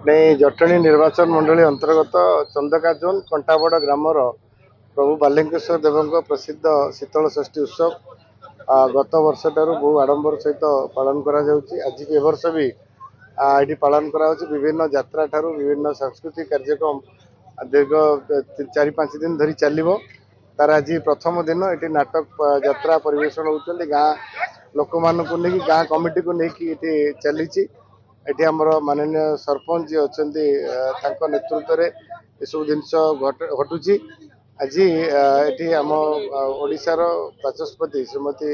नहीं जटणी निर्वाचन मंडली अंतर्गत चंदका जोन कंटाबड़ ग्रामर प्रभु बालिंकेश्वर देव प्रसिद्ध शीतल षष्ठी उत्सव गत वर्ष ठारू बहु आडंबर सहित पालन करा जाउची। आज ए वर्ष भी ये पालन करा विभिन्न यात्रा ठारू विभिन्न सांस्कृतिक कार्यक्रम दीर्घ 4-5 दिन धरी चलो। तार आज प्रथम दिन ये नाटक यात्रा परिवेशन होती गाँ लोक मान गाँ कमिटी को लेकिन चली। ये आमर माननीय सरपंच जी अच्छा नेतृत्व में ये सब जिनस घटुची। आज ये आम ओडिशार बाचस्पति श्रीमती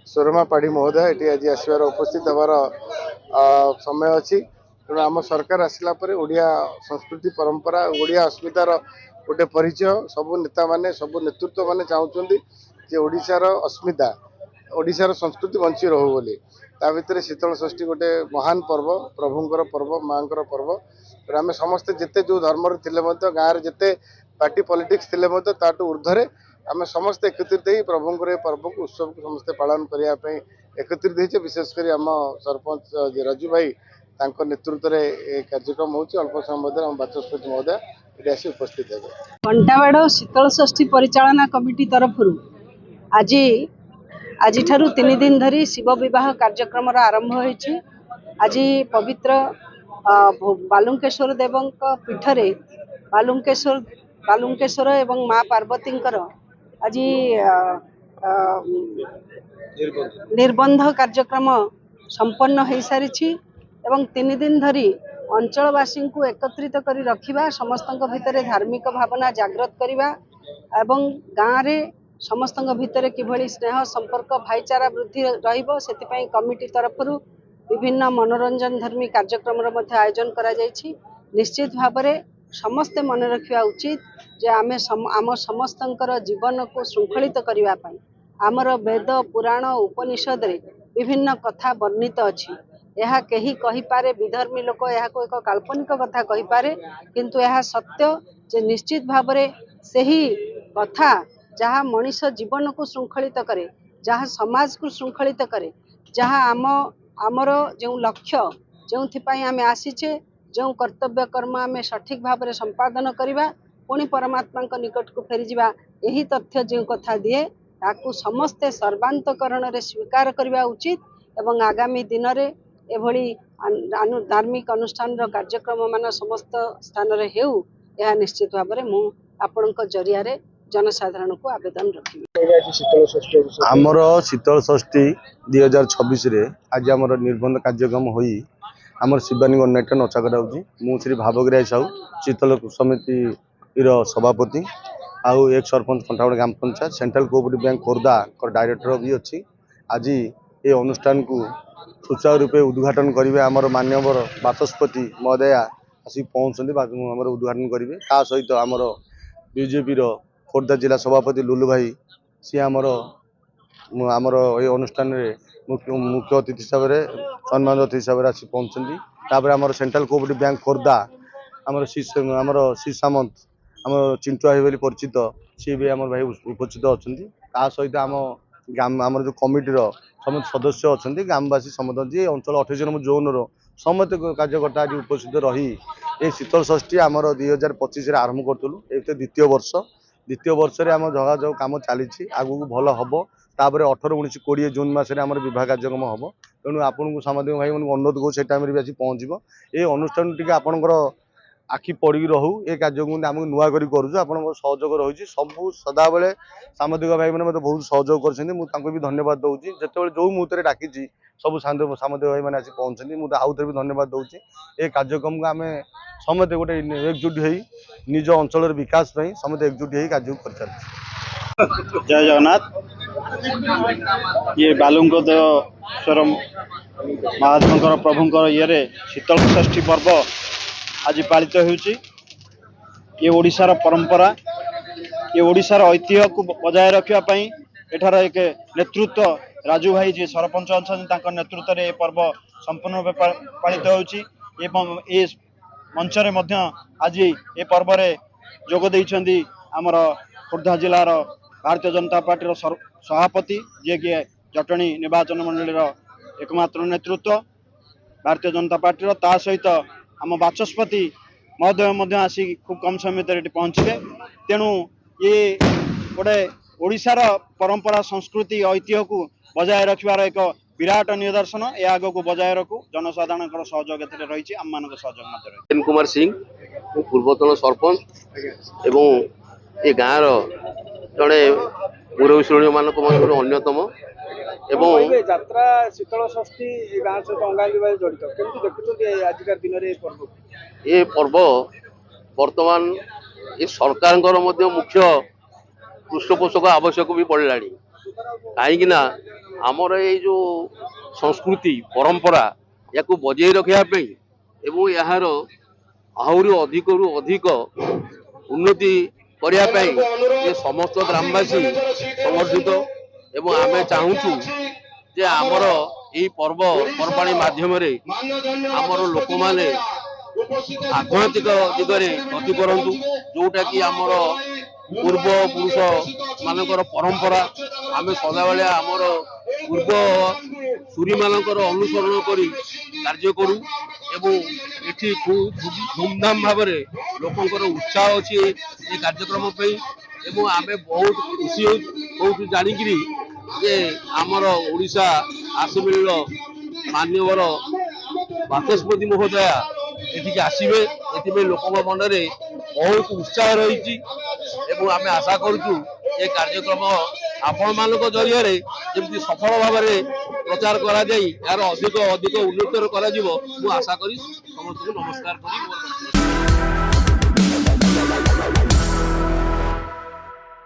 सोरमा पाढ़ी महोदय ये आज आसबार उपस्थित हबार समय अच्छी। तेणु आम सरकार आसला ओडिया संस्कृति परंपरा ओडिया अस्मितार गोटे परिचय सबू नेता माने सबू नेतृत्व माने चाहते जे ओडिशार अस्मिता ओडिशार संस्कृति बंची रहू बोली। ता भितर शीतल षष्ठी गोटे महान पर्व प्रभुंर पर्व माँ पर्व। आम समस्ते जिते जो धर्म गाँव जिते पार्टी पॉलिटिक्स थे ताठू ऊर्धरे आम समस्ते एकत्रित हो प्रभुंर ये पर्व को उत्सव को समस्ते पालन करने एकत्रित होते। विशेषकर आम सरपंच राजू भाई नेतृत्व में कार्यक्रम हो अल्प समय आम बाचस्पति महोदय ये आसी उपस्थित है। कंटाबाड़ शीतल षष्ठी परिचालना कमिटी तरफ आज 3 दिन धरी शिव विवाह कार्यक्रम आरंभ होइछि। आज पवित्र बालुंकेश्वर देव पीठरे बालुंकेश्वर एवं माँ पार्वती आज निर्बंध कार्यक्रम संपन्न हो सारी एवं 3 दिन धरी अंचलवासी को एकत्रित करी रखिबा समस्त भितर धार्मिक भावना जागृत करिबा एवं गाँव रे समस्त भितर किभली स्नेह संपर्क भाईचारा वृद्धि रहिबो सेतिपई कमिटी तरफरु विभिन्न मनोरंजन धर्मी कार्यक्रम आयोजन करा जायछि। निश्चित भाव में समस्ते मन रखा उचित जे आमे आम समस्तंकर जीवन को श्रृंखलित करिबा पई आमर वेद पुराण उपनिषद रे विभिन्न कथा वर्णित अछि। यह कही कही पारे विधर्मी लोक यह को एक काल्पनिक कथा कही पारे किंतु यह सत्य जे निश्चित भाव में सही कथा जहाँ मनीष जीवन को श्रृंखलित करे जहाँ समाज को श्रृंखलित करे जहाँ आमर जो लक्ष्य जो आम आसीचे जो कर्तव्य कर्म आम सठिक भाव में संपादन करवा पुणी परमात्मा निकट को फेरी जावा यही तथ्य जो कथा दिए ताकू समस्ते सर्वांतकरण रे स्वीकार करवा उचित एवं आगामी दिन में एभली धार्मिक अनुष्ठान कार्यक्रम मान समस्त स्थान रे हेउ यह निश्चित भाव में मु आपणक जरिया रे जनसाधारण को आवेदन रखी। आमर शीतल षष्ठी 2026 आज आम निर्बंध कार्यक्रम हो आमर शिवानी गणनाट्य नचा कराऊँगी। मु श्री भावग्राही साहू शीतल समिति सभापति आउ एक सरपंच कंटाबड़ ग्राम panchayat central cooperative bank Khordha director भी अच्छी। आज ये अनुष्ठान को सुचारू रूपे उद्घाटन करेंगे आमर मान्यवर बाचस्पति महोदया आसी पहुँचते आमर उद्घाटन करेंगे। ता सहित आमर बीजेपी खोर्धा जिला सभापति लुलु भाई सी आमर ये अनुष्ठान मुख्य अतिथि हिसाब से सम्मान अतिथि हिसाब से आसी पहुँचती। आमर सेंट्रल कोऑपरेटिव बैंक खोर्धा आमर सी सामंत आम चिंटुआ भाई परिचित सी भी आम भाई उपस्थित अच्छा। सहित आम ग्राम आमर जो कमिटीर समस्त सदस्य अच्छा ग्रामवासी समस्त जी अंचल 28 नंबर जोन समस्त कार्यकर्ता आज उपस्थित रही ये शीतल षष्ठी आमर 2025 आरंभ करूँ। ये द्वितीय वर्ष रे आम जगाजग कम चली आगू भल हम तापर 18, 19, 20 जून मसरे आम बह कार्यक्रम हम। तेणु आपन को सामाजिक भाई अनुरोध करूँ से टाइम भी आसी पहुँचब ये अनुष्ठान टी आपणकर आखि पड़ी रहू ये कार्यक्रम आम नुआ करूँ आप सहयोग रही सबू सदा बेले सामाजिक भाई मैंने मतलब बहुत सहयोग कर भी धन्यवाद दूसरी जिते जो मुहूर्त डाकी सब सामाजिक भाई मैंने पहुँचती मुझे आउ थे भी धन्यवाद दूसरी ये कार्यक्रम को आम समस्ते गोटे एकजुट हो निज अंचल विकास समस्ते एकजुट हो कार्य कर। जय जगन्नाथ। ये बालुंकेश्वर महादेव प्रभुंर ये शीतल षष्ठी पर्व आज पालित होउची। ये ओडिशार परंपरा ये ओडिशार ऐतिह्य को बजाय रखापी एठार एक नेतृत्व राजू भाई जी सरपंच अच्छा नेतृत्व में पर्व संपूर्ण रूप पालित होउची। एवं ए मंच में आज ये पर्व में जोग देइछंदी आमर खोर्धा जिलार भारतीय जनता पार्टी सभापति जे कि जटणी निर्वाचन मंडली एकमात्र नेतृत्व भारतीय जनता पार्टी ता सहित आम बाचस्पति महोदय आसी खूब कम समय भितर पहुँचे तेणु ये गोटे ओडिशार परंपरा संस्कृति ऐतिह्य को बजाय रखिबार एक विराट निदर्शन ए आग को बजाय रखू जनसाधारण सहयोग रही आम मान सहयोग किरण कुमार सिंह पूर्वतन सरपंच एवं ए गाँव जड़े मुरब्बी मान अन्यतम एवं यात्रा शीतल षष्ठी गाँव सहित अंगांगी जड़ित केमती देखुଛନ୍ତି आजिका दिन में पर्व ये पर्व वर्तमान ये सरकार मुख्य पृष्ठपोषक आवश्यक भी पड़ला कहीं आमर ये जो संस्कृति परंपरा या बजाय रखापी एवं यार आहरी अधिक रु अधिक उन्नति करने ये समस्त ग्रामवासी समर्थित एवं आम चाहूँ जे आमर यही पर्व पर्वाणी माध्यम आमर लोक माने आध्यात्मिक दिगरे गति करंतु जोटा कि आमर पूर्व पुरुष मानकर परंपरा आम सदाबले आमर पूर्व सूरी मानकर अनुसरण करी कार्य करूँ एवं एठी धूमधाम भाव लोकंकर उत्साह अच्छी ये कार्यक्रम एवं आम बहुत खुशी बहुत जानिकी जे आमर ओडिशा आसमिल मान्यवर बाचस्पति महोदया एठिक आसवे ये लोक मन में बहुत उत्साह रही आम आशा करुचु ये कार्यक्रम आपण मान जरिया जमी सफल भाव में प्रचार करा यार अधिक अधिक उन्नतर करा आशा करी समस्त को नमस्कार करी।